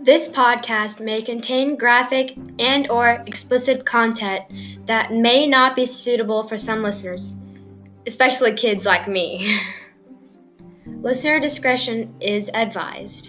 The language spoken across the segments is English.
This podcast may contain graphic and/or explicit content that may not be suitable for some listeners, especially kids like me. Listener discretion is advised.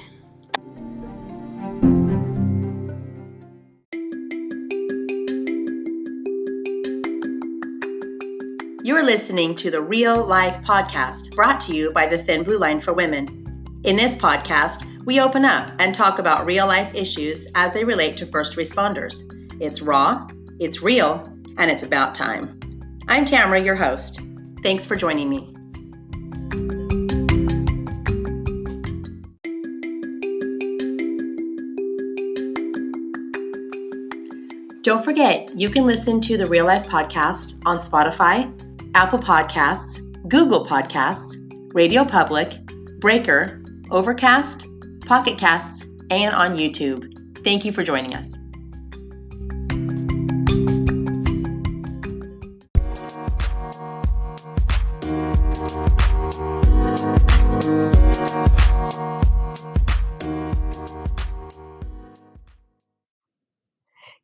You're listening to the Real Life Podcast, brought to you by the Thin Blue Line for Women. In this podcast, we open up and talk about real life issues as they relate to first responders. It's raw, it's real, and it's about time. I'm Tamara, your host. Thanks for joining me. Don't forget, you can listen to the Real Life Podcast on Spotify, Apple Podcasts, Google Podcasts, Radio Public, Breaker, Overcast, Pocket Casts, and on YouTube. Thank you for joining us.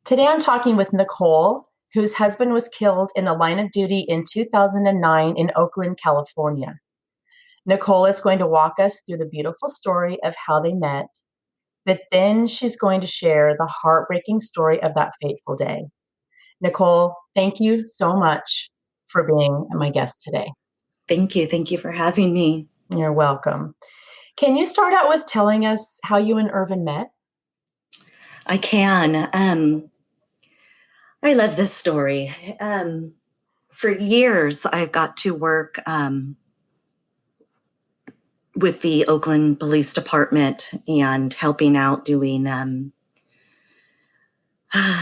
Today I'm talking with Nicole, whose husband was killed in the line of duty in 2009 in Oakland, California. Nicole is going to walk us through the beautiful story of how they met, but then she's going to share the heartbreaking story of that fateful day. Nicole, thank you so much for being my guest today. Thank you. Thank you for having me. You're welcome. Can you start out with telling us how you and Ervin met? I can. I love this story. For years, I've got to work with the Oakland Police Department and helping out doing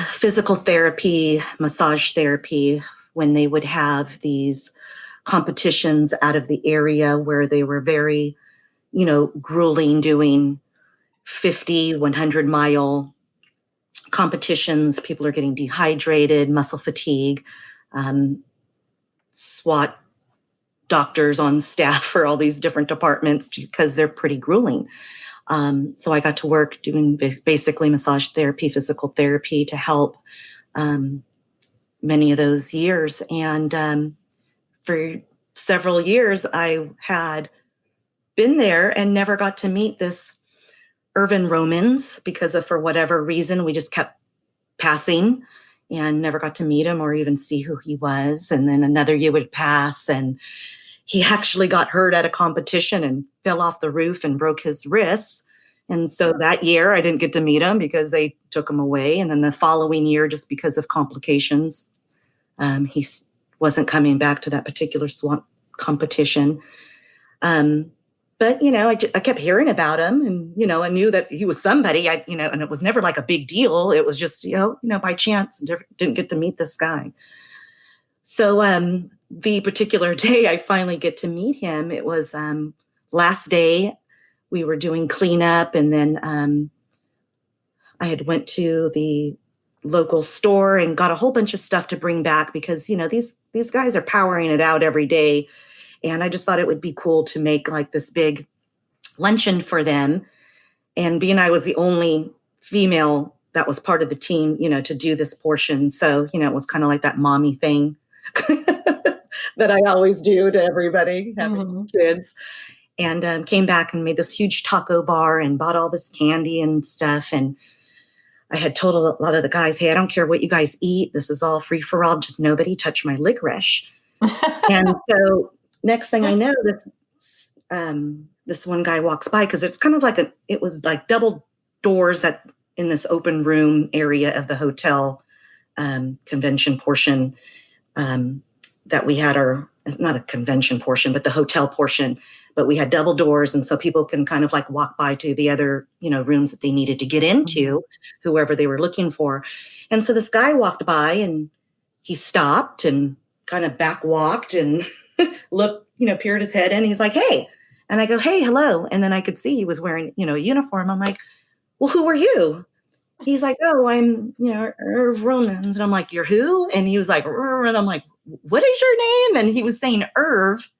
physical therapy, massage therapy, when they would have these competitions out of the area where they were very, grueling, doing 50, 100-mile competitions. People are getting dehydrated, muscle fatigue, SWAT doctors on staff for all these different departments because they're pretty grueling. So I got to work doing basically massage therapy, physical therapy to help many of those years. And for several years, I had been there and never got to meet this Ervin Romans because for whatever reason, we just kept passing and never got to meet him or even see who he was. And then another year would pass and he actually got hurt at a competition and fell off the roof and broke his wrists. And so that year I didn't get to meet him because they took him away. And then the following year, just because of complications, he wasn't coming back to that particular SWAT competition. But, I kept hearing about him and, I knew that he was somebody, and it was never like a big deal. It was just, by chance, didn't get to meet this guy. So the particular day I finally get to meet him, it was last day we were doing cleanup. And then I had went to the local store and got a whole bunch of stuff to bring back because, these guys are powering it out every day. And I just thought it would be cool to make like this big luncheon for them. And being I was the only female that was part of the team, to do this portion. So, it was kind of like that mommy thing that I always do to everybody, having kids. And came back and made this huge taco bar and bought all this candy and stuff. And I had told a lot of the guys, hey, I don't care what you guys eat. This is all free for all. Just nobody touch my licorice. And so next thing I know, this one guy walks by because it's kind of like it was like double doors in this open room area of the hotel convention portion that we had not a convention portion, but the hotel portion, but we had double doors. And so people can kind of like walk by to the other, rooms that they needed to get into, whoever they were looking for. And so this guy walked by and he stopped and kind of back walked and looked, peered his head in. He's like, hey. And I go, hey, hello. And then I could see he was wearing, a uniform. I'm like, well, who are you? He's like, oh, I'm, Ervin Romans. And I'm like, you're who? And he was like, and I'm like, what is your name? And he was saying Erv,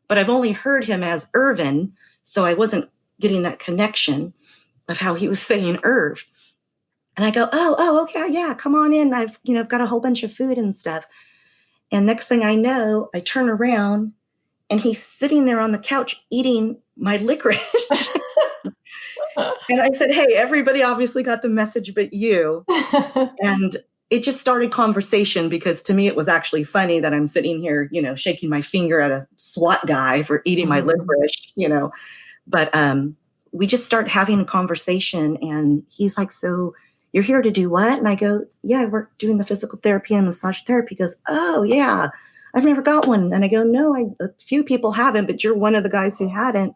but I've only heard him as Ervin. So I wasn't getting that connection. of how he was saying Irv. And I go, oh, okay, yeah, come on in. I've got a whole bunch of food and stuff. And next thing I know, I turn around and he's sitting there on the couch eating my licorice. And I said, hey, everybody obviously got the message but you. And it just started conversation, because to me it was actually funny that I'm sitting here, shaking my finger at a SWAT guy for eating my licorice, But we just start having a conversation, and he's like, so you're here to do what? And I go, yeah, I work doing the physical therapy and massage therapy. He goes, oh, yeah, I've never got one. And I go, no, a few people haven't, but you're one of the guys who hadn't.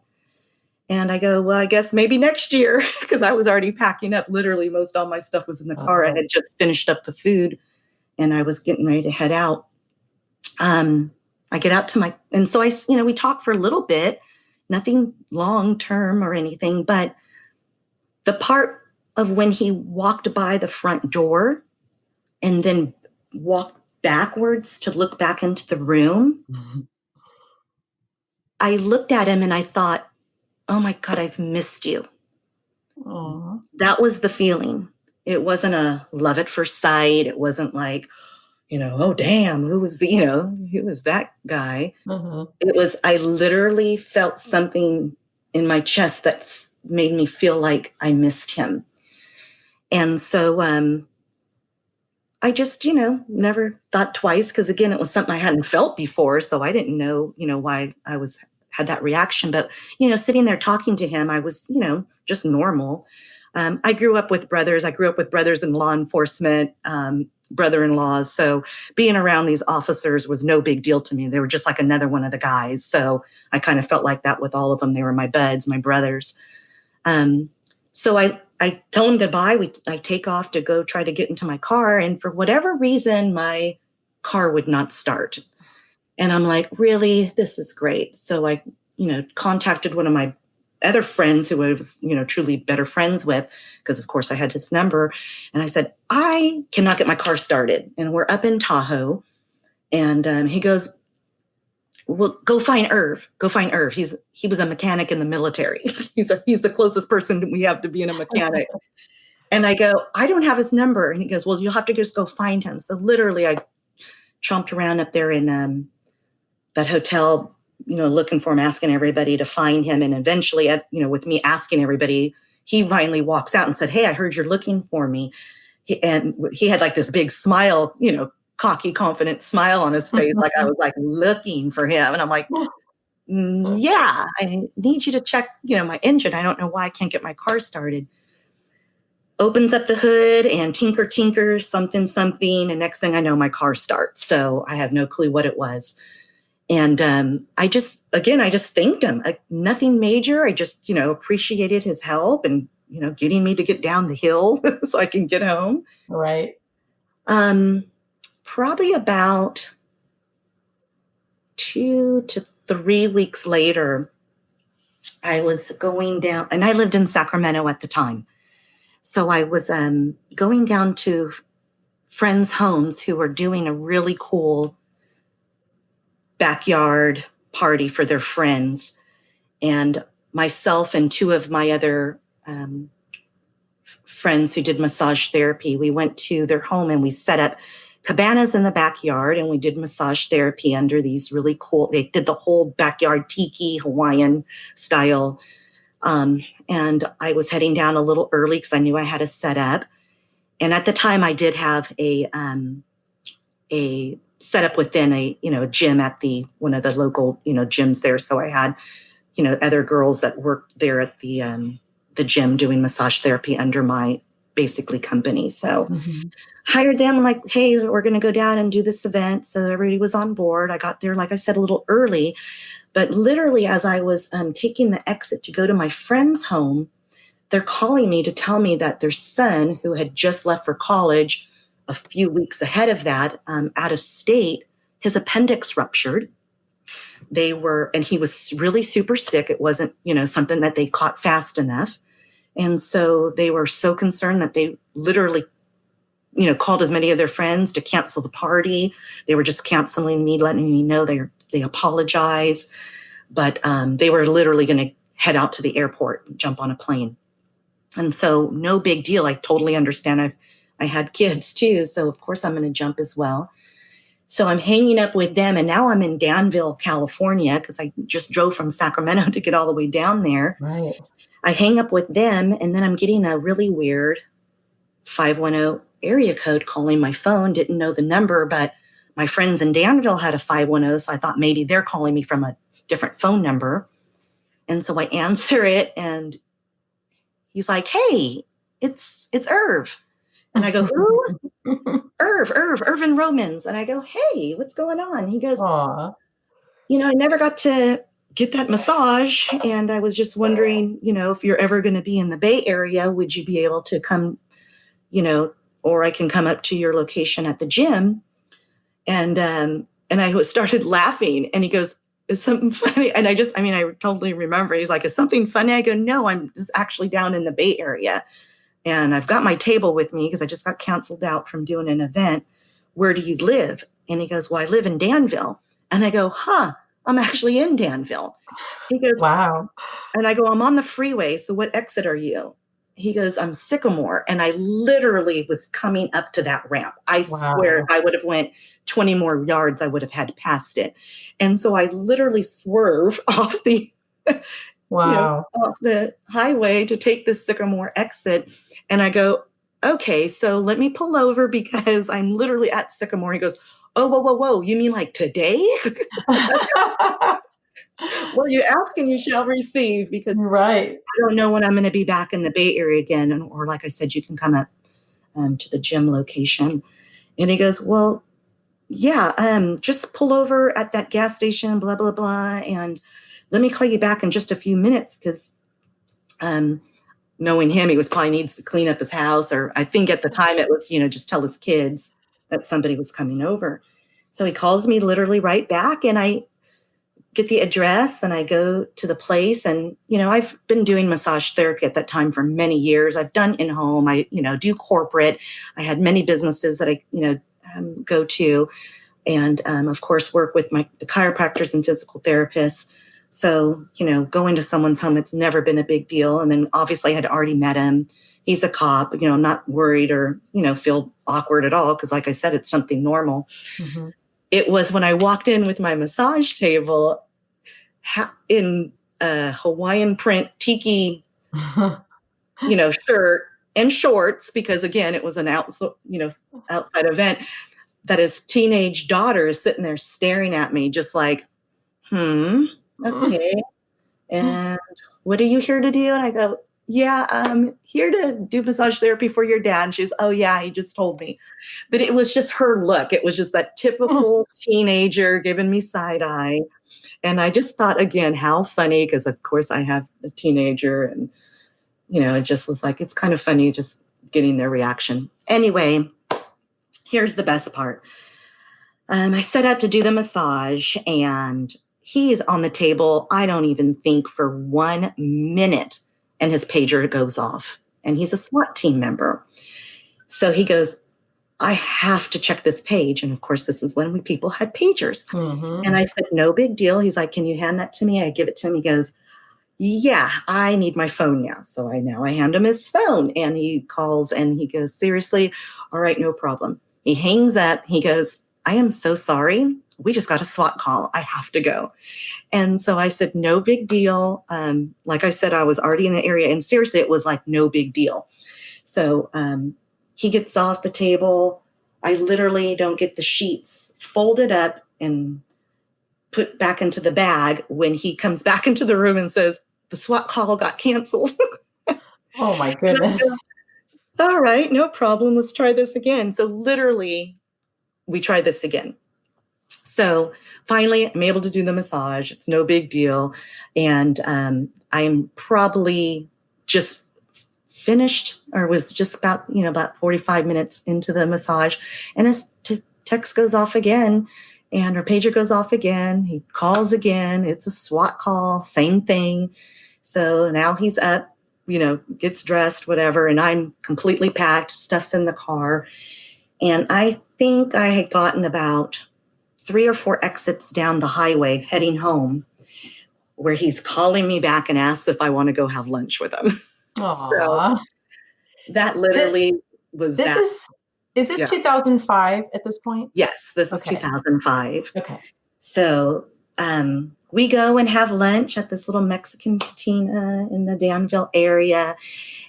And I go, well, I guess maybe next year, because I was already packing up. Literally, most all my stuff was in the car. I had just finished up the food, and I was getting ready to head out. I get out to and so we talk for a little bit, nothing long term or anything, but the part of when he walked by the front door and then walked backwards to look back into the room, I looked at him and I thought, oh my God, I've missed you. Aww. That was the feeling. It wasn't a love at first sight. It wasn't like, oh damn, who was that guy? It was, I literally felt something in my chest that made me feel like I missed him. And so I just, never thought twice, because again, it was something I hadn't felt before. So I didn't know, why I had that reaction. But, sitting there talking to him, I was, just normal. I grew up with brothers. I grew up with brothers in law enforcement, brother-in-laws. So being around these officers was no big deal to me. They were just like another one of the guys. So I kind of felt like that with all of them. They were my buds, my brothers. So I tell him goodbye. I take off to go try to get into my car. And for whatever reason, my car would not start. And I'm like, really, this is great. So I, contacted one of my other friends who I was, truly better friends with, because of course I had his number. And I said, I cannot get my car started. And we're up in Tahoe. And he goes, well, go find Irv. Go find Irv. He was a mechanic in the military. He's the closest person we have to being a mechanic. And I go, I don't have his number. And he goes, well, you'll have to just go find him. So literally I chomped around up there in that hotel, looking for him, asking everybody to find him. And eventually, with me asking everybody, he finally walks out and said, hey, I heard you're looking for me. And he had like this big smile, cocky, confident smile on his face. Like I was like looking for him. And I'm like, yeah, I need you to check, my engine. I don't know why I can't get my car started. Opens up the hood and tinker, something. And next thing I know, my car starts. So I have no clue what it was. And I just thanked him. Nothing major. I just, appreciated his help and, getting me to get down the hill so I can get home. Right. Probably about 2 to 3 weeks later, I was going down, and I lived in Sacramento at the time. So I was going down to friends' homes who were doing a really cool backyard party for their friends. And myself and 2 of my other friends who did massage therapy, we went to their home and we set up cabanas in the backyard, and we did massage therapy under these really cool, they did the whole backyard tiki Hawaiian style. And I was heading down a little early because I knew I had a setup. And at the time I did have a setup within a gym at one of the local gyms there. So I had other girls that worked there at the gym doing massage therapy under my basically company. So hired them. I'm like, hey, we're going to go down and do this event. So everybody was on board. I got there, like I said, a little early, but literally as I was taking the exit to go to my friend's home, they're calling me to tell me that their son, who had just left for college a few weeks ahead of that, out of state, his appendix ruptured. And he was really super sick. It wasn't, something that they caught fast enough. And so they were so concerned that they literally, called as many of their friends to cancel the party. They were just canceling me, letting me know they apologize. But they were literally going to head out to the airport and jump on a plane. And so no big deal. I totally understand. I had kids too. So of course I'm going to jump as well. So I'm hanging up with them. And now I'm in Danville, California, because I just drove from Sacramento to get all the way down there. Right. I hang up with them, and then I'm getting a really weird 510 area code calling my phone. Didn't know the number, but my friends in Danville had a 510, so I thought maybe they're calling me from a different phone number. And so I answer it, and he's like, "Hey, it's Irv." And I go, "Who?" Ervin Romans. And I go, "Hey, what's going on?" He goes, Aw. I never got to get that massage, and I was just wondering, if you're ever going to be in the Bay Area, would you be able to come, or I can come up to your location at the gym. And I started laughing, and he goes, "Is something funny?" And I totally remember. He's like, "Is something funny?" I go, "No, I'm just actually down in the Bay Area, and I've got my table with me because I just got canceled out from doing an event. Where do you live?" And he goes, "Well, I live in Danville." And I go, "I'm actually in Danville." He goes, Wow. and I go, "I'm on the freeway. So what exit are you?" He goes, "I'm Sycamore." And I literally was coming up to that ramp. I swear if I would have went 20 more yards, I would have had passed it. And so I literally swerve off the off the highway to take this Sycamore exit. And I go, "Okay, so let me pull over because I'm literally at Sycamore." He goes, "Oh, whoa. You mean like today?" Well, you ask and you shall receive, because Right. I don't know when I'm going to be back in the Bay Area again. Or like I said, you can come up to the gym location. And he goes, "Well, yeah, just pull over at that gas station, blah, blah, blah. And let me call you back in just a few minutes." Because knowing him, he was probably needs to clean up his house. Or I think at the time it was, just tell his kids that somebody was coming over. So he calls me literally right back, and I get the address and I go to the place. And, I've been doing massage therapy at that time for many years. I've done in-home, I, do corporate. I had many businesses that I, go to, and of course work with the chiropractors and physical therapists. So, going to someone's home, it's never been a big deal. And then obviously I had already met him. He's a cop, I'm not worried or, feel awkward at all. Cause like I said, it's something normal. Mm-hmm. It was when I walked in with my massage table in a Hawaiian print tiki, shirt and shorts, because again, it was an outside event, that his teenage daughter is sitting there staring at me just like, okay. And what are you here to do? And I go, "Yeah, I'm here to do massage therapy for your dad." And she's, "Oh yeah, he just told me." But it was just her look. It was just that typical teenager giving me side eye. And I just thought, again, how funny, because of course I have a teenager, and, it just was like, it's kind of funny just getting their reaction. Anyway, here's the best part. I set up to do the massage, and he is on the table, I don't even think for 1 minute, and his pager goes off. And he's a SWAT team member. So he goes, "I have to check this page." And of course, this is when people had pagers. Mm-hmm. And I said, "No big deal." He's like, "Can you hand that to me?" I give it to him. He goes, "Yeah, I need my phone now." So I hand him his phone, and he calls and he goes, "Seriously? All right, no problem." He hangs up. He goes, "I am so sorry. We just got a SWAT call. I have to go." And so I said, "No big deal." Like I said, I was already in the area, and seriously, it was like no big deal. So he gets off the table. I literally don't get the sheets folded up and put back into the bag when he comes back into the room and says, "The SWAT call got canceled." Oh my goodness. "All right, no problem. Let's try this again." So literally, we tried this again. So finally, I'm able to do the massage. It's no big deal. And I'm probably just finished, or was just about 45 minutes into the massage. And his text goes off again, and her pager goes off again. He calls again. It's a SWAT call, same thing. So now he's up, gets dressed, whatever. And I'm completely packed, stuff's in the car. And I think I had gotten about 3 or 4 exits down the highway heading home, where he's calling me back and asks if I want to go have lunch with him. So Aw. that literally was This that. is this Yeah. 2005 at this point? Yes, this is Okay. 2005. Okay. So we go and have lunch at this little Mexican cantina in the Danville area.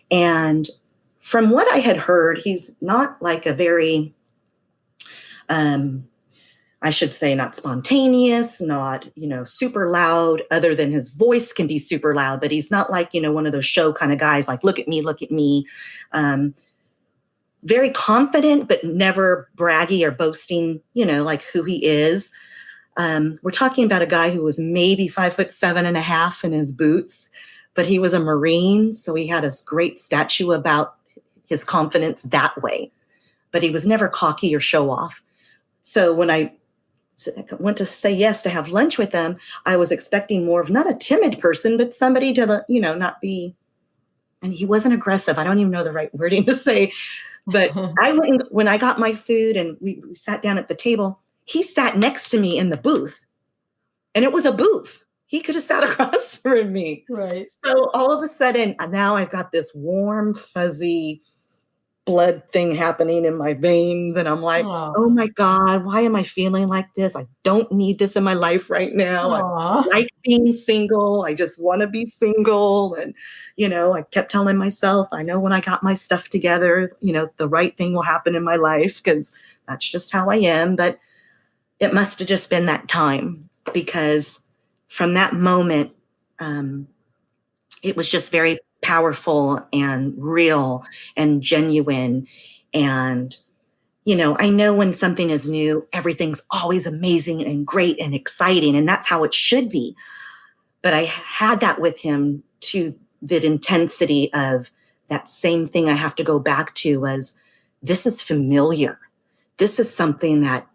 And from what I had heard, he's not like a very, I should say, not spontaneous, not, super loud, other than his voice can be super loud, but he's not like, one of those show kind of guys, like, look at me, look at me. Very confident, but never braggy or boasting, like who he is. We're talking about a guy who was maybe 5'7.5" in his boots, but he was a Marine. So he had a great statue about his confidence that way, but he was never cocky or show off. So when I went to say yes to have lunch with him, I was expecting more of not a timid person, but somebody to, not be, and he wasn't aggressive. I don't even know the right wording to say, but when I got my food and we sat down at the table, he sat next to me in the booth, and it was a booth. He could have sat across from me. Right. So all of a sudden, now I've got this warm, fuzzy blood thing happening in my veins. And I'm like, oh my God, why am I feeling like this? I don't need this in my life right now. I like being single. I just want to be single. And, I kept telling myself, I know when I got my stuff together, the right thing will happen in my life, because that's just how I am. But it must have just been that time, because from that moment, it was just very powerful and real and genuine. And, I know when something is new, everything's always amazing and great and exciting, and that's how it should be. But I had that with him to the intensity of that same thing I have to go back to was, this is familiar. This is something that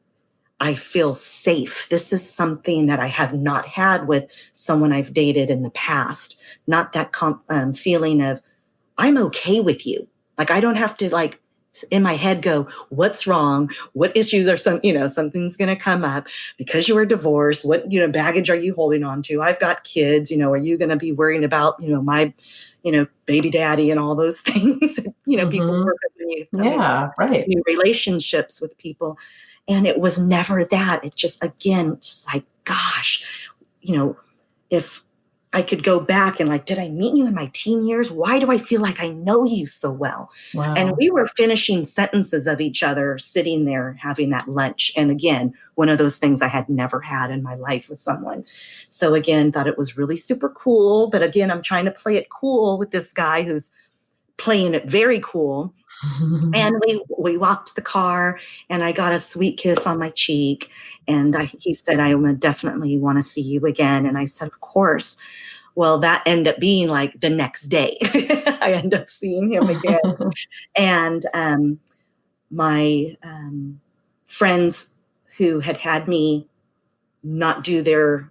I feel safe. This is something that I have not had with someone I've dated in the past. Not that feeling of, I'm okay with you. Like, I don't have to in my head go, what's wrong? What issues are something's going to come up because you were divorced. What, baggage are you holding on to? I've got kids, are you going to be worrying about, my, baby daddy and all those things? People work with me. Yeah, right. New relationships with people. And it was never that. It just, again, just like, gosh, if I could go back and did I meet you in my teen years? Why do I feel like I know you so well? Wow. And we were finishing sentences of each other, sitting there having that lunch. And again, one of those things I had never had in my life with someone. So again, thought it was really super cool. But again, I'm trying to play it cool with this guy who's playing it very cool. And we walked to the car, and I got a sweet kiss on my cheek. And he said, I definitely want to see you again. And I said, of course. Well, that ended up being the next day. I ended up seeing him again. And my friends who had me not do their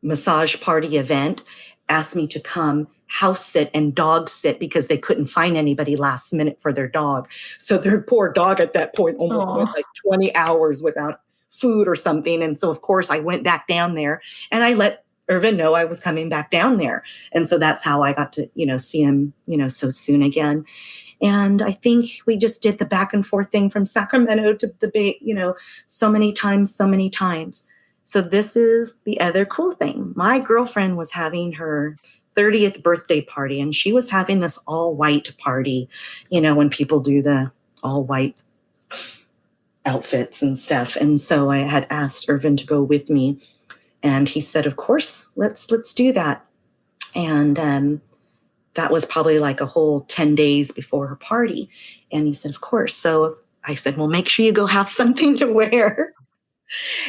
massage party event asked me to come house sit and dog sit because they couldn't find anybody last minute for their dog. So their poor dog at that point almost went 20 hours without food or something. And so, of course, I went back down there, and I let Ervin know I was coming back down there. And so that's how I got to, see him, so soon again. And I think we just did the back and forth thing from Sacramento to the Bay, so many times. So this is the other cool thing. My girlfriend was having her 30th birthday party, and she was having this all white party, when people do the all white outfits and stuff. And so I had asked Ervin to go with me, and he said, of course, let's do that. And that was probably a whole 10 days before her party. And he said, of course. So I said, well, make sure you go have something to wear.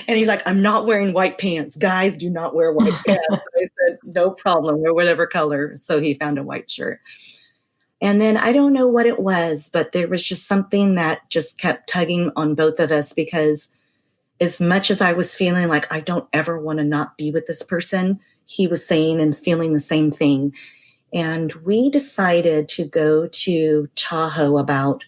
And he's like, I'm not wearing white pants. Guys do not wear white pants. I said, no problem. Wear whatever color. So he found a white shirt. And then I don't know what it was, but there was just something that just kept tugging on both of us, because as much as I was feeling like I don't ever want to not be with this person, he was saying and feeling the same thing. And we decided to go to Tahoe about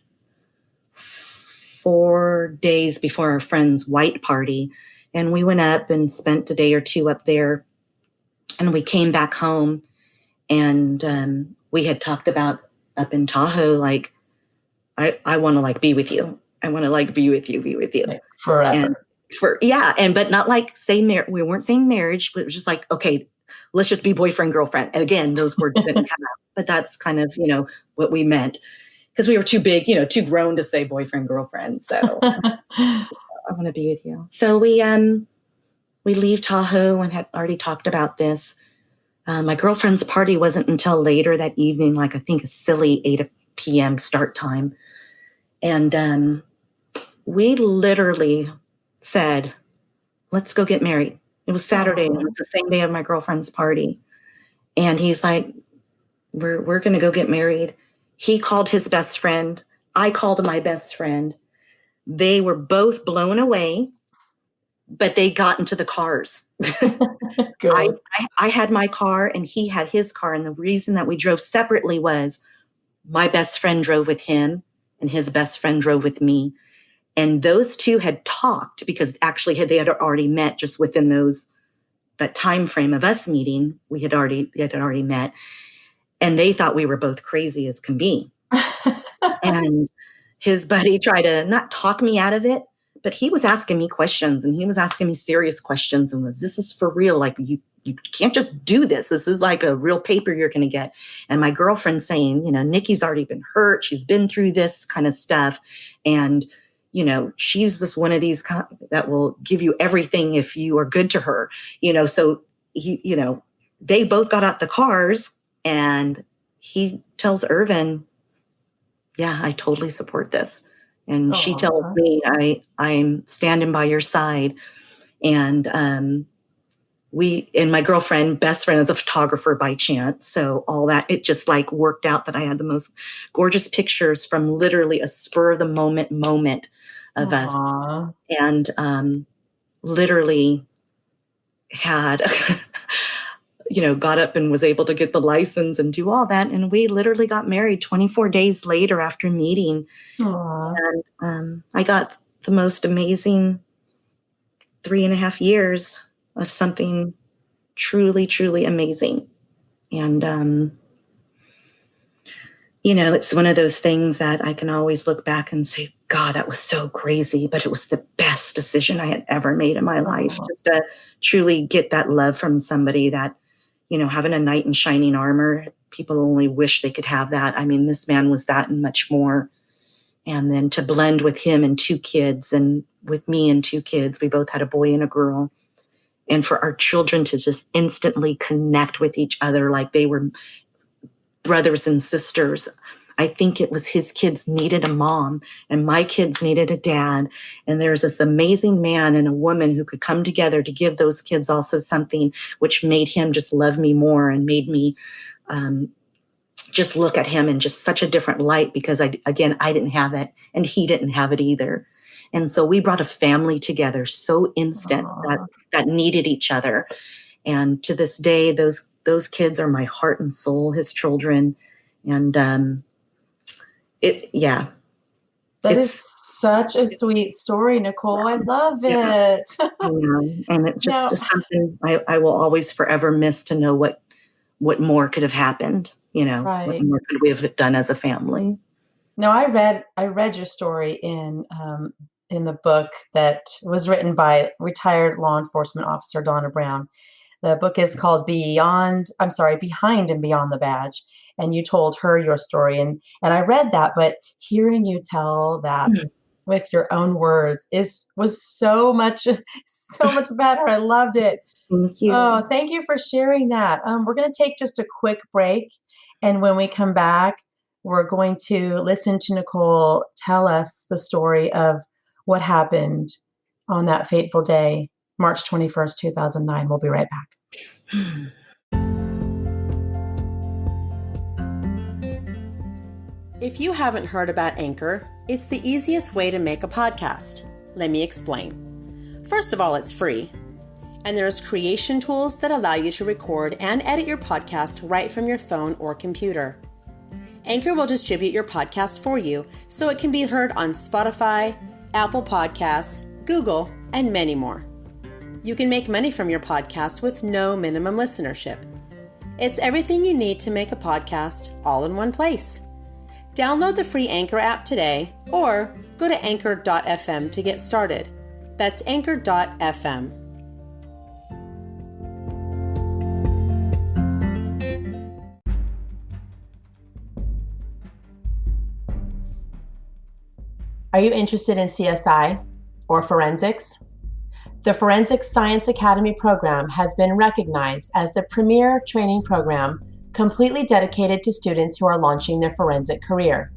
4 days before our friend's white party. And we went up and spent a day or two up there. And we came back home, and we had talked about up in Tahoe, like, I want to like be with you. I want to like be with you. Like forever. But not like we weren't saying marriage, but it was just like, okay, let's just be boyfriend, girlfriend. And again, those words didn't come out, but that's kind of, what we meant, because we were too big, too grown to say boyfriend, girlfriend. So I want to be with you. So we leave Tahoe and had already talked about this. My girlfriend's party wasn't until later that evening, like I think a silly 8 p.m. start time. And we literally said, let's go get married. It was Saturday, and it was the same day of my girlfriend's party. And he's like, we're going to go get married. He called his best friend. I called my best friend. They were both blown away, but they got into the cars. I had my car and he had his car. And the reason that we drove separately was my best friend drove with him and his best friend drove with me. And those two had talked, because actually they had already met just within that time frame of us meeting. They had already met, and they thought we were both crazy as can be. And his buddy tried to not talk me out of it, but he was asking me questions, and he was asking me serious questions, and this is for real. Like, you can't just do this. This is like a real paper you're going to get. And my girlfriend saying, Nikki's already been hurt. She's been through this kind of stuff. And, she's just one of these that will give you everything if you are good to her, so they both got out the cars, and he tells Ervin, yeah, I totally support this. And she tells me, I'm standing by your side. And, my girlfriend, best friend, is a photographer by chance. So all that, it just like worked out that I had the most gorgeous pictures from literally a spur of the moment of us. And literally had, got up and was able to get the license and do all that. And we literally got married 24 days later after meeting. And I got the most amazing 3.5 years of something truly, truly amazing. And, it's one of those things that I can always look back and say, God, that was so crazy, but it was the best decision I had ever made in my life, just to truly get that love from somebody that, having a knight in shining armor, people only wish they could have that. I mean, this man was that and much more. And then to blend with him and 2 kids, and with me and 2 kids, we both had a boy and a girl. And for our children to just instantly connect with each other like they were brothers and sisters. I think it was his kids needed a mom and my kids needed a dad. And there's this amazing man and a woman who could come together to give those kids also something, which made him just love me more and made me just look at him in just such a different light, because I didn't have it and he didn't have it either. And so we brought a family together so instant that needed each other. And to this day, those kids are my heart and soul, his children. And That is such a sweet story, Nicole. I love it. And it's just something I will always forever miss, to know what more could have happened, what more could we have done as a family. No, I read your story in the book that was written by retired law enforcement officer Donna Brown. The book is called Behind and Beyond the Badge. And you told her your story. And I read that, but hearing you tell that with your own words was so much better. I loved it. Thank you. Oh, thank you for sharing that. We're going to take just a quick break. And when we come back, we're going to listen to Nicole tell us the story of what happened on that fateful day, March 21st, 2009. We'll be right back. If you haven't heard about Anchor, it's the easiest way to make a podcast. Let me explain. First of all, it's free. And there's creation tools that allow you to record and edit your podcast right from your phone or computer. Anchor will distribute your podcast for you so it can be heard on Spotify, Apple Podcasts, Google, and many more. You can make money from your podcast with no minimum listenership. It's everything you need to make a podcast all in one place. Download the free Anchor app today or go to anchor.fm to get started. That's anchor.fm. Are you interested in CSI or forensics? The Forensic Science Academy program has been recognized as the premier training program completely dedicated to students who are launching their forensic career.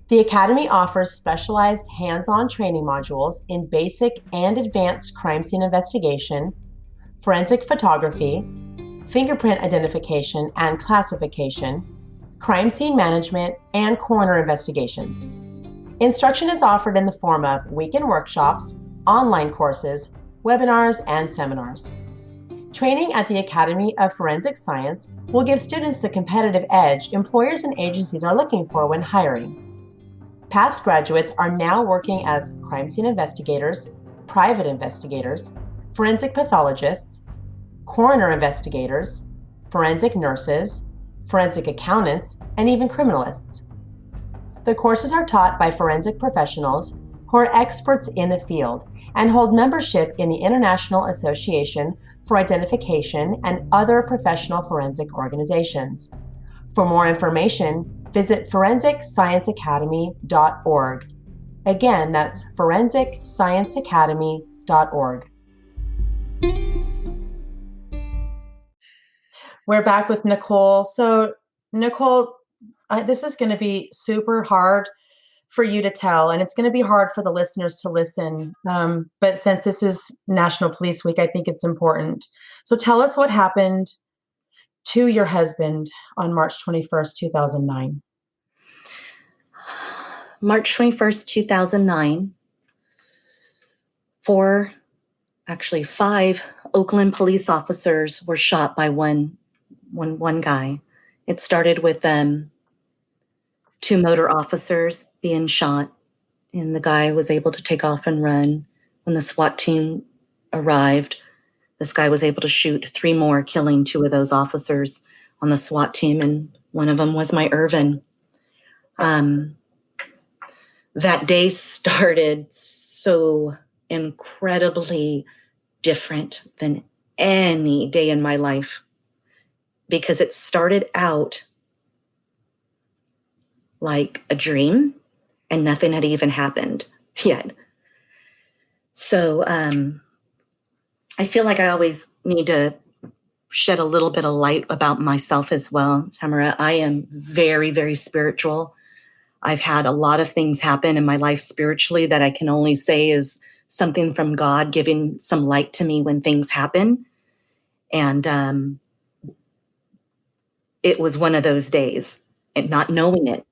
The Academy offers specialized hands-on training modules in basic and advanced crime scene investigation, forensic photography, fingerprint identification and classification, crime scene management, and coroner investigations. Instruction is offered in the form of weekend workshops, online courses, webinars, and seminars. Training at the Academy of Forensic Science will give students the competitive edge employers and agencies are looking for when hiring. Past graduates are now working as crime scene investigators, private investigators, forensic pathologists, coroner investigators, forensic nurses, forensic accountants, and even criminalists. The courses are taught by forensic professionals who are experts in the field and hold membership in the International Association for Identification and other professional forensic organizations. For more information, visit forensicscienceacademy.org. Again, that's forensicscienceacademy.org. We're back with Nicole. So, Nicole, this is going to be super hard for you to tell, and it's going to be hard for the listeners to listen. But since this is National Police Week, I think it's important. So tell us what happened to your husband on March 21st, 2009. March 21st, 2009, five Oakland police officers were shot by one guy. It started with two motor officers being shot, and the guy was able to take off and run. When the SWAT team arrived, this guy was able to shoot three more, killing two of those officers on the SWAT team, and one of them was my Ervin. That day started so incredibly different than any day in my life, because it started out like a dream and nothing had even happened yet. So I feel like I always need to shed a little bit of light about myself as well, Tamara. I am very, very spiritual. I've had a lot of things happen in my life spiritually that I can only say is something from God giving some light to me when things happen. And it was one of those days, and not knowing it.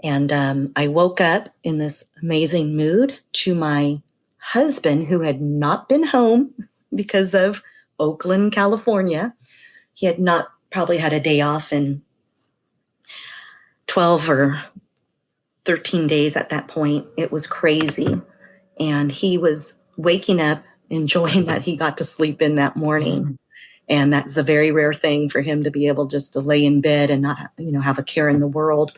And I woke up in this amazing mood to my husband, who had not been home because of Oakland, California. He had not probably had a day off in 12 or 13 days at that point. It was crazy. And he was waking up, enjoying that he got to sleep in that morning. Mm-hmm. And that's a very rare thing for him to be able just to lay in bed and not, have a care in the world.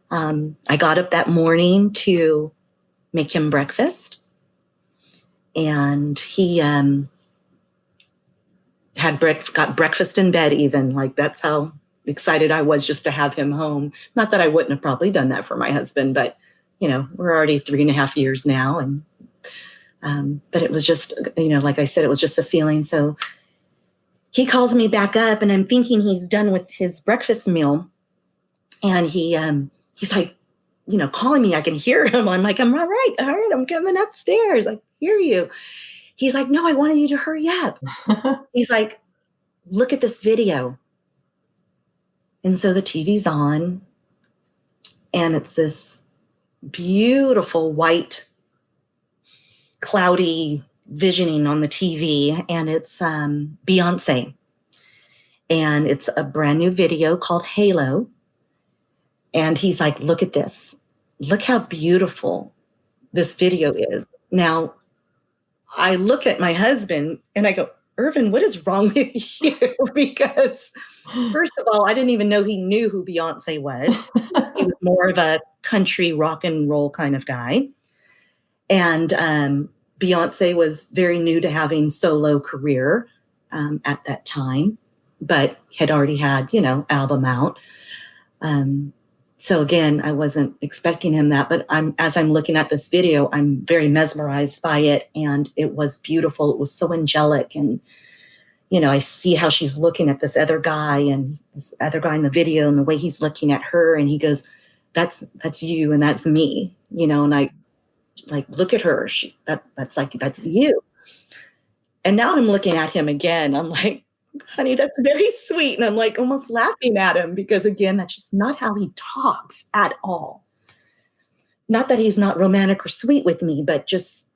I got up that morning to make him breakfast, and he got breakfast in bed even. Like, that's how excited I was just to have him home. Not that I wouldn't have probably done that for my husband, but, we're already 3.5 years now. And but it was just, like I said, it was just a feeling. So he calls me back up, and I'm thinking he's done with his breakfast meal. And he's like, calling me. I can hear him. I'm like, I'm all right. I'm coming upstairs. I hear you. He's like, no, I wanted you to hurry up. He's like, look at this video. And so the TV's on, and it's this beautiful white, cloudy visioning on the TV, and it's Beyonce. And it's a brand new video called Halo. And he's like, look at this. Look how beautiful this video is. Now, I look at my husband and I go, Ervin, what is wrong with you? Because first of all, I didn't even know he knew who Beyonce was. He was more of a country rock and roll kind of guy. And Beyonce was very new to having solo career at that time, but had already had, album out. So again, I wasn't expecting him that, but as I'm looking at this video, I'm very mesmerized by it. And it was beautiful. It was so angelic. And, I see how she's looking at this other guy and this other guy in the video and the way he's looking at her. And he goes, that's you. And that's me, and I like, look at her. That's you. And now I'm looking at him again. I'm like, honey, that's very sweet. And I'm like almost laughing at him because, again, that's just not how he talks at all. Not that he's not romantic or sweet with me, but just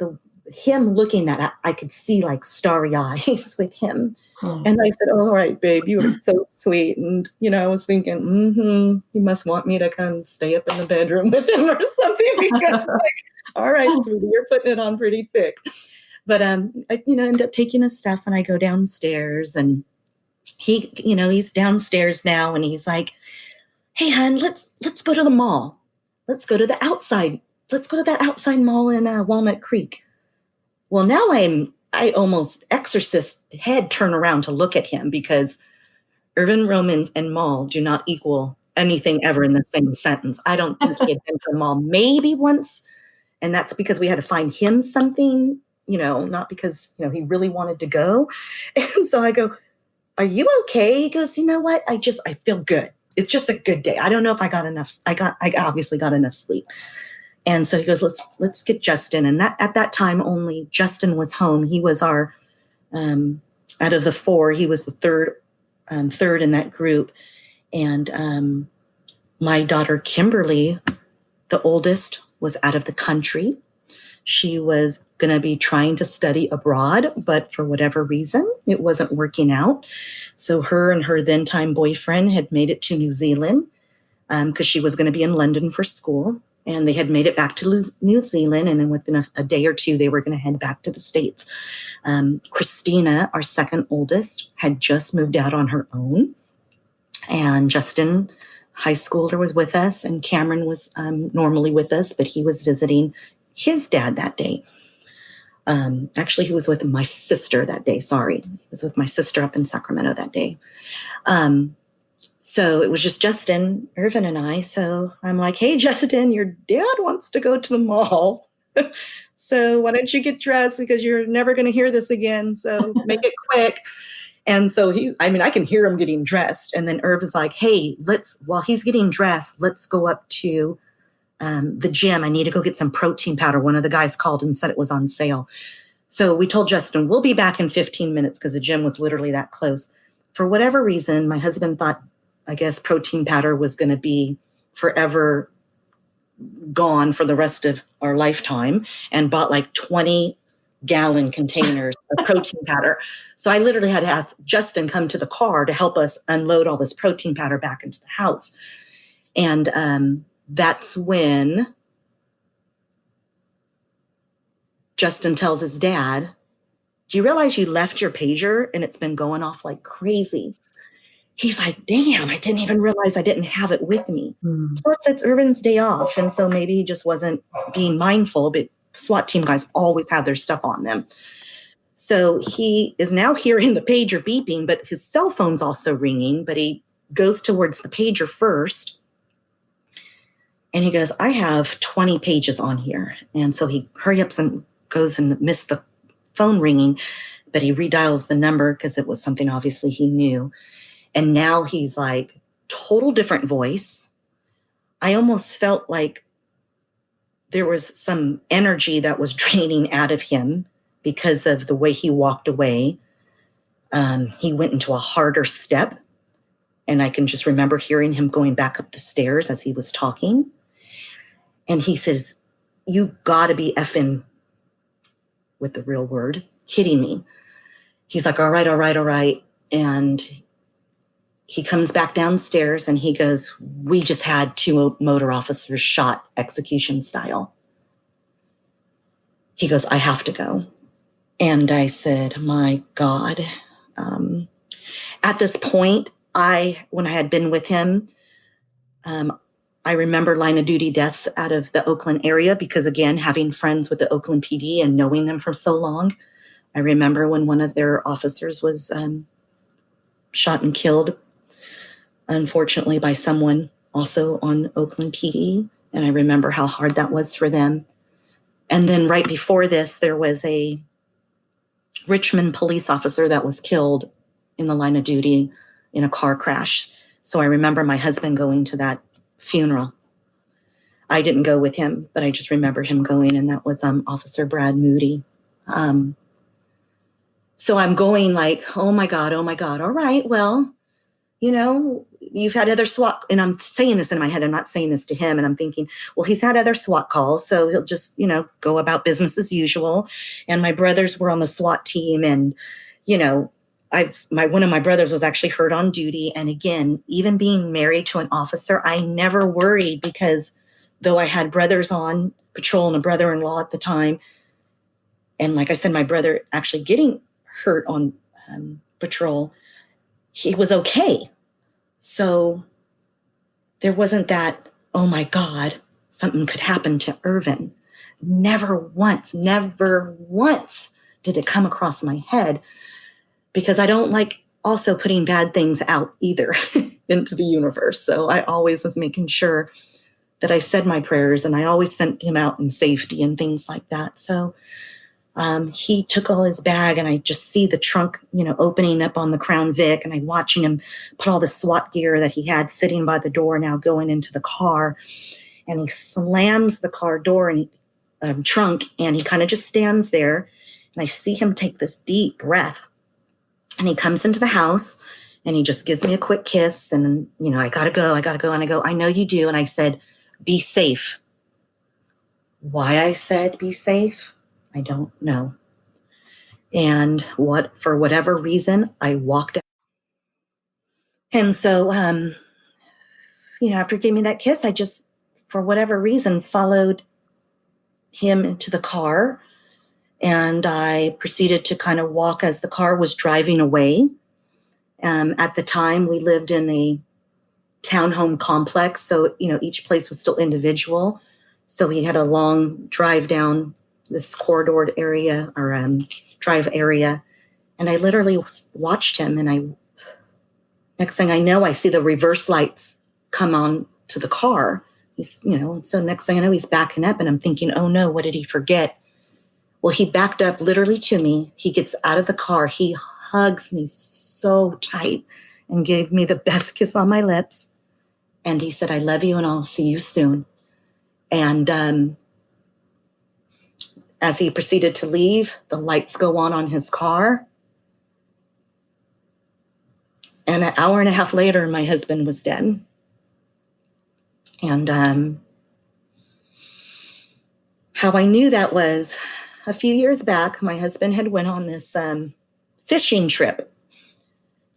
him looking at it, I could see like starry eyes with him. And I said, all right, babe, you are so sweet. And, I was thinking, he must want me to come stay up in the bedroom with him or something because all right, sweetie, you're putting it on pretty thick. But I, end up taking his stuff and I go downstairs and he, he's downstairs now and he's like, hey, hon, let's go to the mall. Let's go to the outside. Let's go to that outside mall in Walnut Creek. Well, now I almost exorcist head turn around to look at him because Ervin Romans and mall do not equal anything ever in the same sentence. I don't think he had been to the mall maybe once. And that's because we had to find him something, not because, he really wanted to go. And so I go, are you okay? He goes, you know what? I feel good. It's just a good day. I don't know if I got enough. I obviously got enough sleep. And so he goes, let's get Justin. And at that time, only Justin was home. He was our, out of the four, he was the third in that group. And my daughter, Kimberly, the oldest, was out of the country. She was going to be trying to study abroad, but for whatever reason, it wasn't working out. So her and her then-time boyfriend had made it to New Zealand because she was going to be in London for school. And they had made it back to New Zealand. And then within a day or two, they were going to head back to the States. Christina, our second oldest, had just moved out on her own. And Justin, high schooler, was with us. And Cameron was normally with us, but he was visiting his dad that day. Actually, he was with my sister that day. Sorry. He was with my sister up in Sacramento that day. So it was just Justin, Ervin, and I. So I'm like, hey, Justin, your dad wants to go to the mall. So why don't you get dressed because you're never going to hear this again. So make it quick. And so I can hear him getting dressed. And then Irv is like, hey, while he's getting dressed, let's go up to the gym. I need to go get some protein powder. One of the guys called and said it was on sale. So we told Justin, we'll be back in 15 minutes because the gym was literally that close. For whatever reason, my husband thought, I guess, protein powder was going to be forever gone for the rest of our lifetime and bought like 20-gallon containers of protein powder. So I literally had to have Justin come to the car to help us unload all this protein powder back into the house. And that's when Justin tells his dad, do you realize you left your pager and it's been going off like crazy? He's like, damn, I didn't even realize I didn't have it with me. Plus, it's Ervin's day off. And so maybe he just wasn't being mindful, but SWAT team guys always have their stuff on them. So he is now hearing the pager beeping, but his cell phone's also ringing, but he goes towards the pager first. And he goes, I have 20 pages on here. And so he hurry up and goes and missed the phone ringing, but he redials the number because it was something obviously he knew. And now he's like total different voice. I almost felt like there was some energy that was draining out of him because of the way he walked away. He went into a harder step. And I can just remember hearing him going back up the stairs as he was talking. And he says, you gotta be effing, with the real word, kidding me. He's like, all right. And he comes back downstairs and he goes, we just had 2 motor officers shot execution style. He goes, I have to go. And I said, my God. At this point, when I had been with him, I remember line of duty deaths out of the Oakland area because, again, having friends with the Oakland PD and knowing them for so long, I remember when one of their officers was shot and killed, unfortunately, by someone also on Oakland PD. And I remember how hard that was for them. And then right before this, there was a Richmond police officer that was killed in the line of duty in a car crash. So I remember my husband going to that funeral. I didn't go with him, but I just remember him going, and that was Officer Brad Moody. So I'm going like, oh my God. All right, well, you've had other SWAT, and I'm saying this in my head. I'm not saying this to him. And I'm thinking, well, he's had other SWAT calls, so he'll just, go about business as usual. And my brothers were on the SWAT team, and, one of my brothers was actually hurt on duty. And again, even being married to an officer, I never worried because though I had brothers on patrol and a brother-in-law at the time, and like I said, my brother actually getting hurt on patrol, he was okay. So there wasn't that, oh my God, something could happen to Ervin. Never once did it come across my head, because I don't like also putting bad things out either into the universe. So I always was making sure that I said my prayers, and I always sent him out in safety and things like that. So he took all his bag, and I just see the trunk, opening up on the Crown Vic, and I'm watching him put all the SWAT gear that he had sitting by the door now going into the car. And he slams the car door and trunk, and he kind of just stands there. And I see him take this deep breath, and he comes into the house, and he just gives me a quick kiss. And, I gotta go. And I go, I know you do. And I said, be safe. Why I said be safe, I don't know. And for whatever reason, I walked out. And so, after he gave me that kiss, I just, for whatever reason, followed him into the car. And I proceeded to kind of walk as the car was driving away. At the time, we lived in a townhome complex. So, each place was still individual. So we had a long drive down this corridored area or drive area. And I literally watched him, and next thing I know, I see the reverse lights come on to the car. He's, so next thing I know, he's backing up, and I'm thinking, oh no, what did he forget? Well, he backed up literally to me. He gets out of the car. He hugs me so tight and gave me the best kiss on my lips. And he said, I love you, and I'll see you soon. And as he proceeded to leave, the lights go on his car. And an hour and a half later, my husband was dead. And how I knew that was a few years back, my husband had went on this fishing trip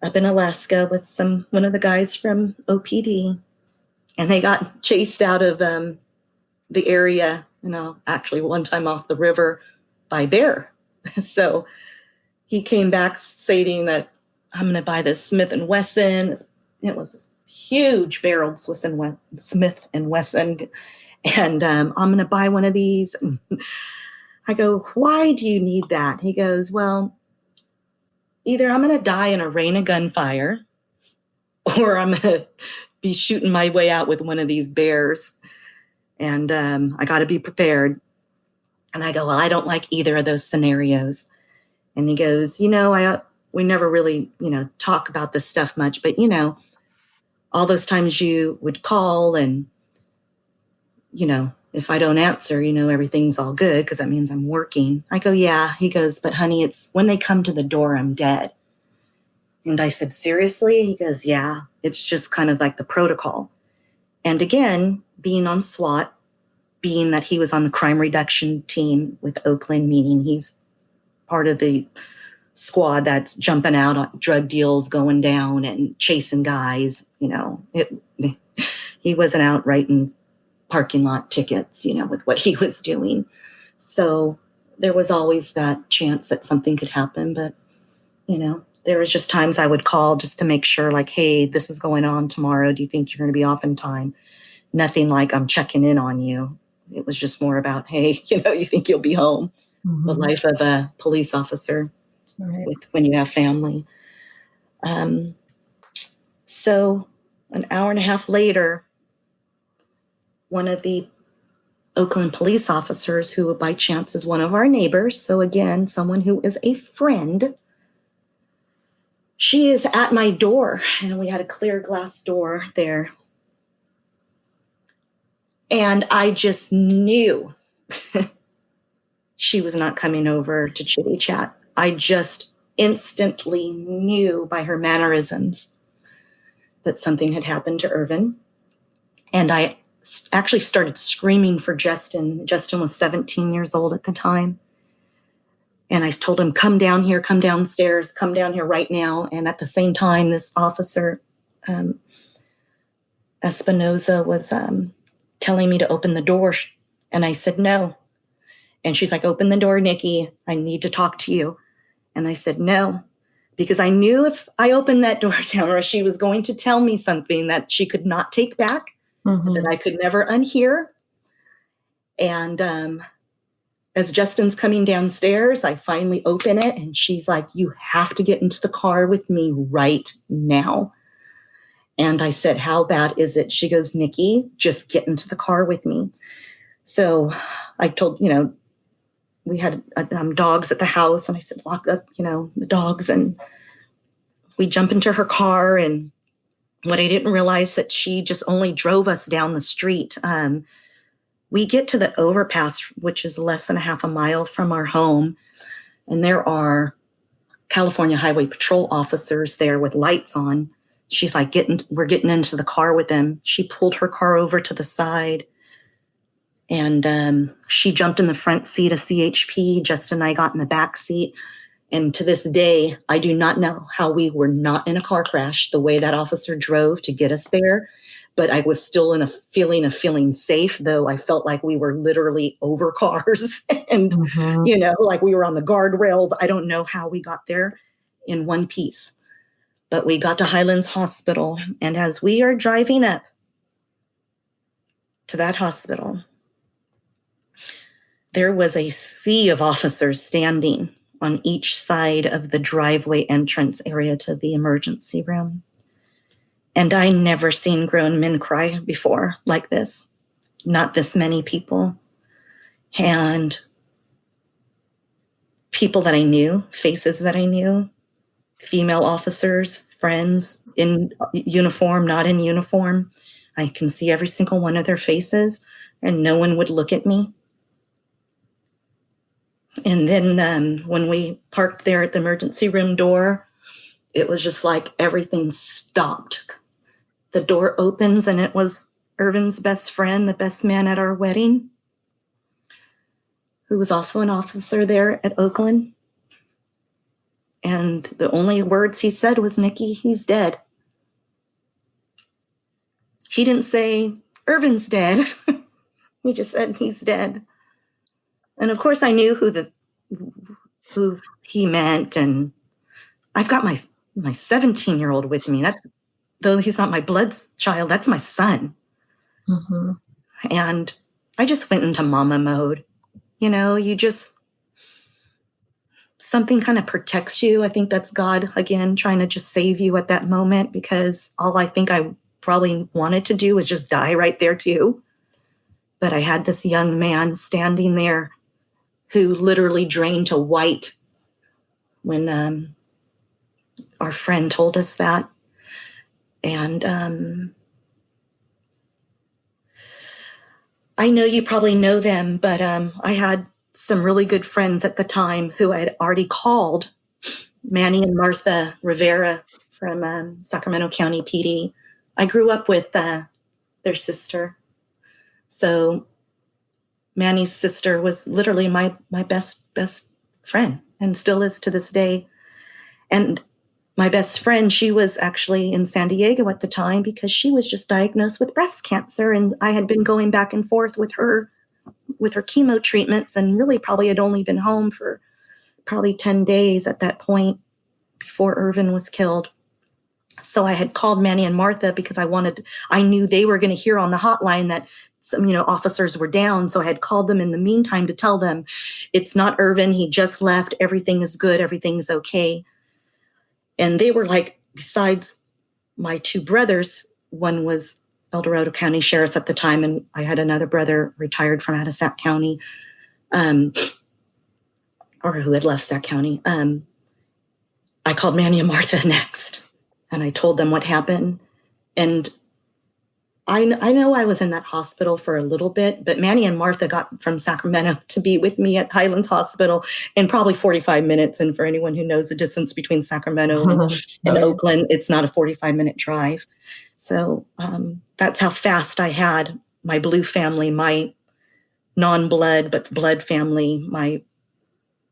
up in Alaska with one of the guys from OPD. And they got chased out of the area, actually one time off the river by bear. So he came back stating that I'm going to buy this Smith & Wesson. It was this huge barreled Smith & Wesson. And I'm going to buy one of these. I go, why do you need that? He goes, well, either I'm going to die in a rain of gunfire, or I'm going to be shooting my way out with one of these bears. And I got to be prepared. And I go, well, I don't like either of those scenarios. And he goes, we never really, talk about this stuff much, but, all those times you would call and, if I don't answer, everything's all good because that means I'm working. I go, yeah. He goes, but honey, it's when they come to the door, I'm dead. And I said, seriously? He goes, yeah, it's just kind of like the protocol. And again, being on SWAT, being that he was on the crime reduction team with Oakland, meaning he's part of the squad that's jumping out on drug deals going down and chasing guys, he wasn't out writing parking lot tickets, with what he was doing. So there was always that chance that something could happen. But, there was just times I would call just to make sure, like, hey, this is going on tomorrow. Do you think you're going to be off in time? Nothing like I'm checking in on you. It was just more about, hey, you think you'll be home. Mm-hmm. The life of a police officer when you have family. So an hour and a half later, one of the Oakland police officers, who by chance is one of our neighbors, so again, someone who is a friend, she is at my door, and we had a clear glass door there. And I just knew she was not coming over to chitty chat. I just instantly knew by her mannerisms that something had happened to Ervin. And I actually started screaming for Justin. Justin was 17 years old at the time. And I told him, come down here, come downstairs, come down here right now. And at the same time, this officer, Espinoza, was telling me to open the door. And I said, no. And she's like, open the door, Nikki. I need to talk to you. And I said, no, because I knew if I opened that door to her, she was going to tell me something that she could not take back, that I could never unhear. And as Justin's coming downstairs, I finally open it, and she's like, you have to get into the car with me right now. And I said, how bad is it? She goes, Nikki, just get into the car with me. So I told, we had dogs at the house, and I said, lock up, the dogs. And we jump into her car. And what I didn't realize that she just only drove us down the street. We get to the overpass, which is less than a half a mile from our home. And there are California Highway Patrol officers there with lights on. She's like, we're getting into the car with them. She pulled her car over to the side, and she jumped in the front seat of CHP. Justin and I got in the back seat. And to this day, I do not know how we were not in a car crash the way that officer drove to get us there. But I was still in a feeling of feeling safe, though I felt like we were literally over cars and, like we were on the guardrails. I don't know how we got there in one piece. But we got to Highlands Hospital. And as we are driving up to that hospital, there was a sea of officers standing on each side of the driveway entrance area to the emergency room. And I never seen grown men cry before like this. Not this many people. And people that I knew, faces that I knew, female officers, friends in uniform, not in uniform. I can see every single one of their faces, and no one would look at me. And then when we parked there at the emergency room door, it was just like everything stopped. The door opens, and it was Ervin's best friend, the best man at our wedding, who was also an officer there at Oakland. And the only words he said was, Nikki, he's dead. He didn't say, Ervin's dead. He just said, he's dead. And of course, I knew who he meant. And I've got my 17-year-old with me. Though he's not my blood child, that's my son. Mm-hmm. And I just went into mama mode. Something kind of protects you. I think that's God, again, trying to just save you at that moment, because all I think I probably wanted to do was just die right there too. But I had this young man standing there who literally drained to white when our friend told us that. And I know you probably know them, but I had some really good friends at the time who I had already called, Manny and Martha Rivera from Sacramento County PD. I grew up with their sister. So Manny's sister was literally my best friend, and still is to this day. And my best friend, she was actually in San Diego at the time because she was just diagnosed with breast cancer. And I had been going back and forth with her, with her chemo treatments, and really probably had only been home for probably 10 days at that point before Ervin was killed. So I had called Manny and Martha because I knew they were going to hear on the hotline that some, officers were down. So I had called them in the meantime to tell them it's not Ervin. He just left. Everything is good. Everything's okay. And they were like, besides my two brothers, one was El Dorado County Sheriff's at the time, and I had another brother retired from out of Sac County, or who had left Sac County. I called Manny and Martha next, and I told them what happened. And I know I was in that hospital for a little bit, but Manny and Martha got from Sacramento to be with me at Highlands Hospital in probably 45 minutes. And for anyone who knows the distance between Sacramento and Oakland, it's not a 45-minute drive. So that's how fast I had my blue family, my non-blood, but blood family, my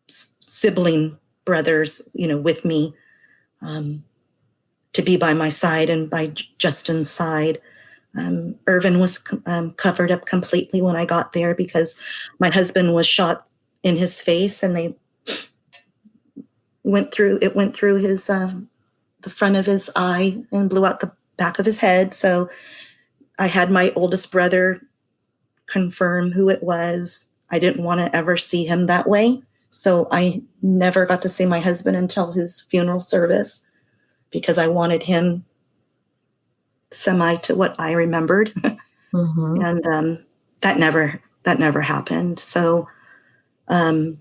sibling brothers, with me to be by my side and by Justin's side. Ervin was covered up completely when I got there because my husband was shot in his face, and they went through his the front of his eye and blew out the back of his head. So I had my oldest brother confirm who it was. I didn't want to ever see him that way, so I never got to see my husband until his funeral service because I wanted him semi to what I remembered. Mm-hmm. And that never happened. So having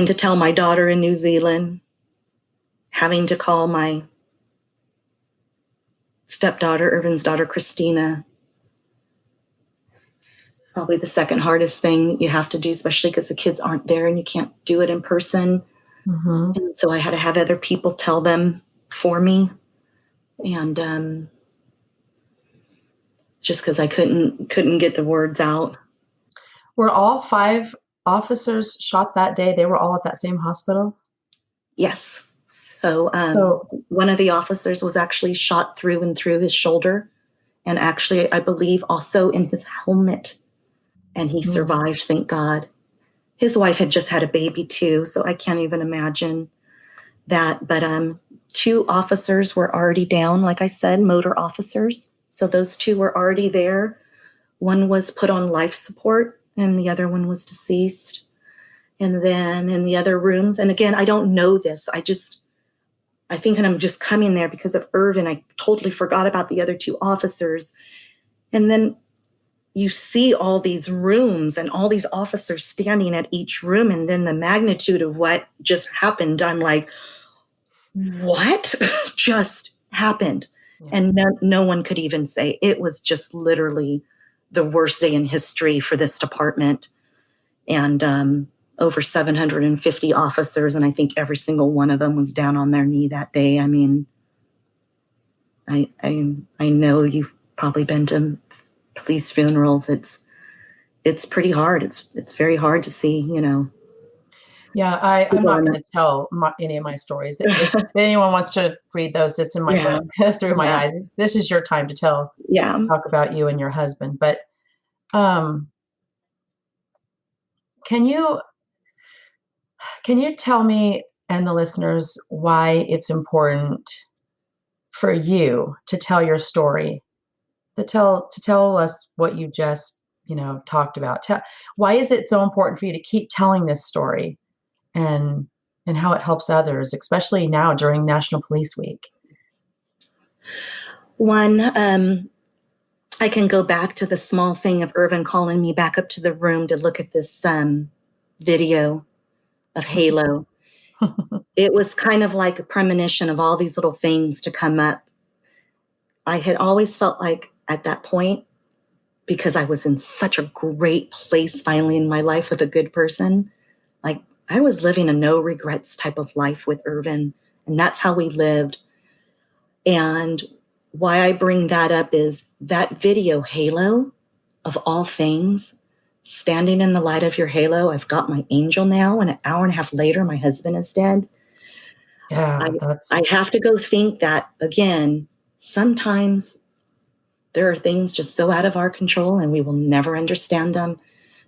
to tell my daughter in New Zealand, having to call my stepdaughter, Ervin's daughter, Christina, probably the second hardest thing you have to do, especially because the kids aren't there and you can't do it in person. Mm-hmm. And so I had to have other people tell them for me, and just because I couldn't get the words out. Were all 5 officers shot that day? They were all at that same hospital? Yes. So one of the officers was actually shot through and through his shoulder, and actually I believe also in his helmet, and he survived, thank God. His wife had just had a baby too, so I can't even imagine that. But 2 officers were already down, like I said, motor officers. So those 2 were already there. One was put on life support and the other one was deceased. And then in the other rooms, and again, I don't know this. I think I'm just coming there because of Ervin. I totally forgot about the other 2 officers. And then you see all these rooms and all these officers standing at each room. And then the magnitude of what just happened, I'm like, what just happened? Yeah. And no one could even say. It was just literally the worst day in history for this department. And over 750 officers, and I think every single one of them was down on their knee that day. I mean, I know you've probably been to police funerals. It's pretty hard. It's very hard to see, Yeah, I'm not going to tell any of my stories. If anyone wants to read those, it's in my book, Through My Eyes. This is your time to talk about you and your husband. But can you tell me and the listeners why it's important for you to tell your story, to tell us what you just talked about? Why is it so important for you to keep telling this story? And how it helps others, especially now during National Police Week? One, I can go back to the small thing of Ervin calling me back up to the room to look at this video of Halo. It was kind of like a premonition of all these little things to come up. I had always felt like at that point, because I was in such a great place finally in my life with a good person, like I was living a no regrets type of life with Ervin, and that's how we lived. And why I bring that up is that video, Halo, of all things, standing in the light of your halo. I've got my angel now, and an hour and a half later, my husband is dead. Yeah, I have to go think that again. Sometimes There are things just so out of our control and we will never understand them.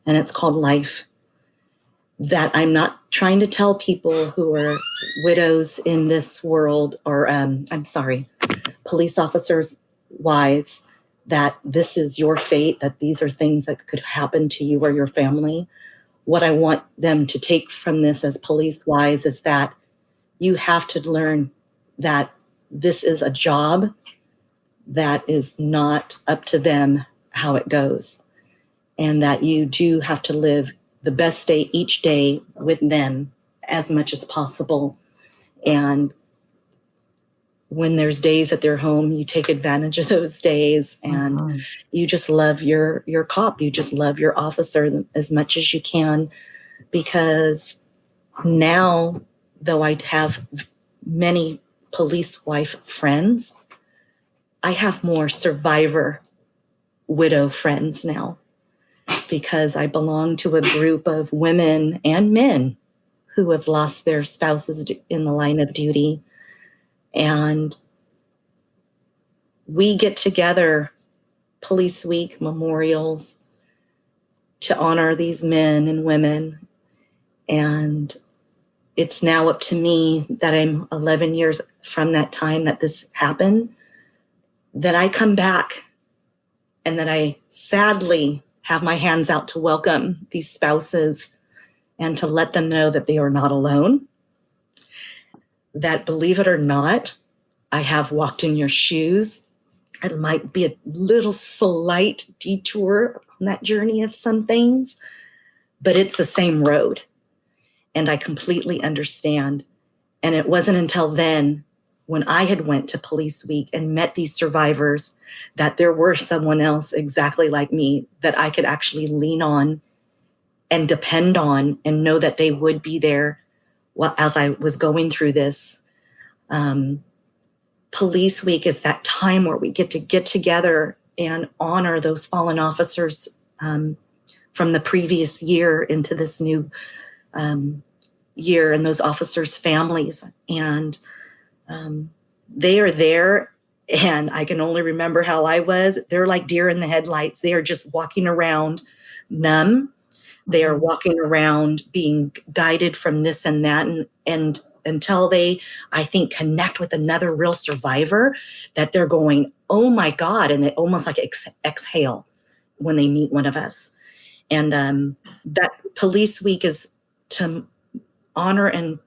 And it's called life. That I'm not trying to tell people who are widows in this world, or police officers' wives, that this is your fate, that these are things that could happen to you or your family. What I want them to take from this as police wives is that you have to learn that this is a job that is not up to them how it goes, and that you do have to live the best day each day with them as much as possible. And when there's days at their home, you take advantage of those days, and you just love your cop. You just love your officer as much as you can, because now, though I have many police wife friends, I have more survivor widow friends now, because I belong to a group of women and men who have lost their spouses in the line of duty. And we get together, Police Week, memorials, to honor these men and women. And it's now up to me that I'm 11 years from that time that this happened, that I come back and that I sadly have my hands out to welcome these spouses and to let them know that they are not alone. That, believe it or not, I have walked in your shoes. It might be a little slight detour on that journey of some things, but it's the same road. And I completely understand. And it wasn't until then, when I had went to Police Week and met these survivors, that there were someone else exactly like me that I could actually lean on and depend on and know that they would be there as I was going through this. Police Week is that time where we get together and honor those fallen officers from the previous year into this new year, and those officers' families. And they are there, and I can only remember how I was. They're like deer in the headlights. They are just walking around numb. They are walking around being guided from this and that, and until they, I think, connect with another real survivor, that they're going, oh my God, and they almost like exhale when they meet one of us. And that Police Week is to honor and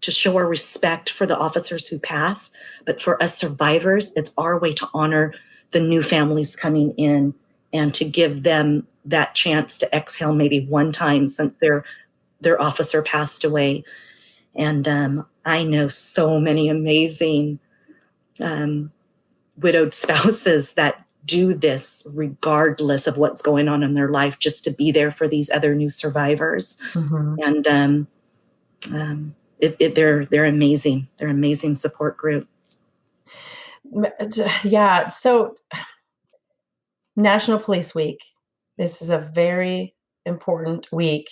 to show our respect for the officers who passed. But for us survivors, it's our way to honor the new families coming in and to give them that chance to exhale maybe one time since their officer passed away. And I know so many amazing widowed spouses that do this regardless of what's going on in their life, just to be there for these other new survivors. And they're amazing. They're an amazing support group. Yeah. So National Police Week, this is a very important week.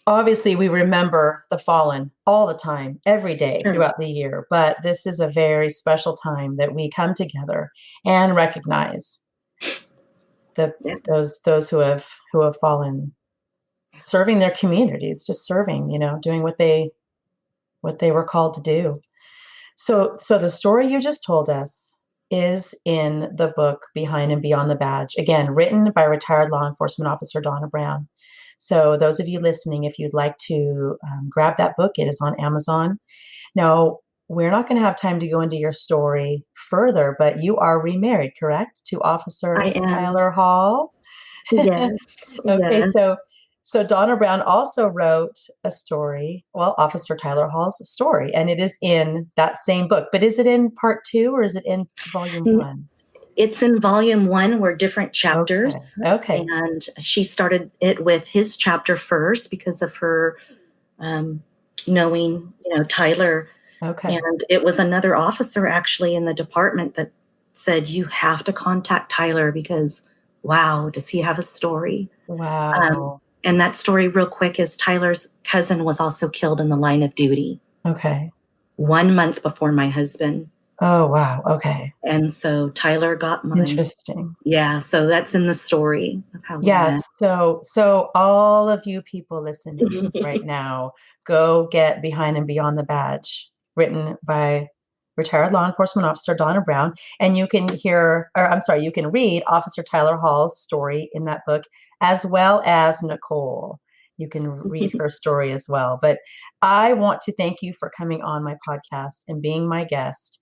Obviously, we remember the fallen all the time, every day throughout the year, but this is a very special time that we come together and recognize those who have fallen, serving their communities, just serving, doing what they were called to do. So the story you just told us is in the book Behind and Beyond the Badge, again, written by retired law enforcement officer Donna Brown. So those of you listening, if you'd like to grab that book, it is on Amazon. Now, we're not going to have time to go into your story further, but you are remarried, correct? To Officer Tyler Hall? Yes. Okay, yes. So Donna Brown also wrote a story, Officer Tyler Hall's story, and it is in that same book. But is it in part 2 or is it in volume 1? It's in volume 1. We're different chapters. Okay. And she started it with his chapter first because of her knowing, Tyler. Okay. And it was another officer actually in the department that said, you have to contact Tyler because, wow, does he have a story? Wow. And that story, real quick, is Tyler's cousin was also killed in the line of duty. Okay. 1 month before my husband. Oh, wow. Okay. And so Tyler got mine. Interesting. Yeah, so that's in the story of how we met. Yes. So all of you people listening right now, go get Behind and Beyond the Badge, written by retired law enforcement officer Donna Brown. And you can you can read Officer Tyler Hall's story in that book, as well as Nicole. You can read her story as well. But I want to thank you for coming on my podcast and being my guest.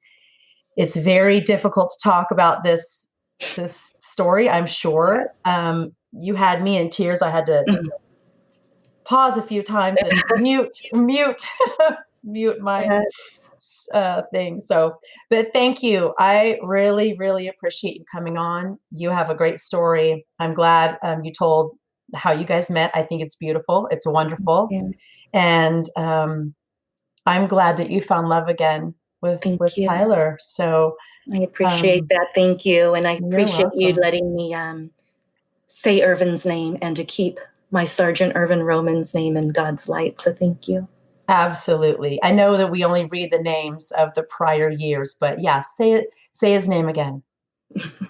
It's very difficult to talk about this story, I'm sure. Yes. You had me in tears. I had to pause a few times and mute my thing. So, but thank you. I really, really appreciate you coming on. You have a great story. I'm glad you told how you guys met. I think it's beautiful. It's wonderful. Yeah. And I'm glad that you found love again with you. Tyler. So I appreciate that. Thank you. And I appreciate you welcome. letting me say Ervin's name and to keep my Sergeant Ervin Romans' name in God's light. So thank you. Absolutely. I know that we only read the names of the prior years, but yeah, say his name again.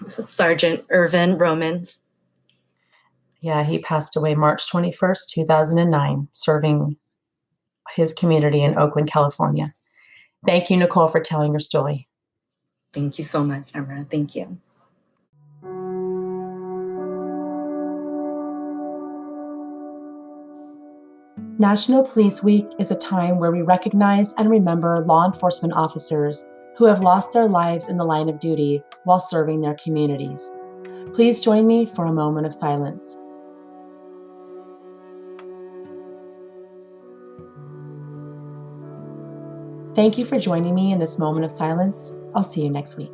Sergeant Ervin Romans. Yeah, he passed away March 21st, 2009, serving his community in Oakland, California. Thank you, Nicole, for telling your story. Thank you so much, Emma. Thank you. National Police Week is a time where we recognize and remember law enforcement officers who have lost their lives in the line of duty while serving their communities. Please join me for a moment of silence. Thank you for joining me in this moment of silence. I'll see you next week.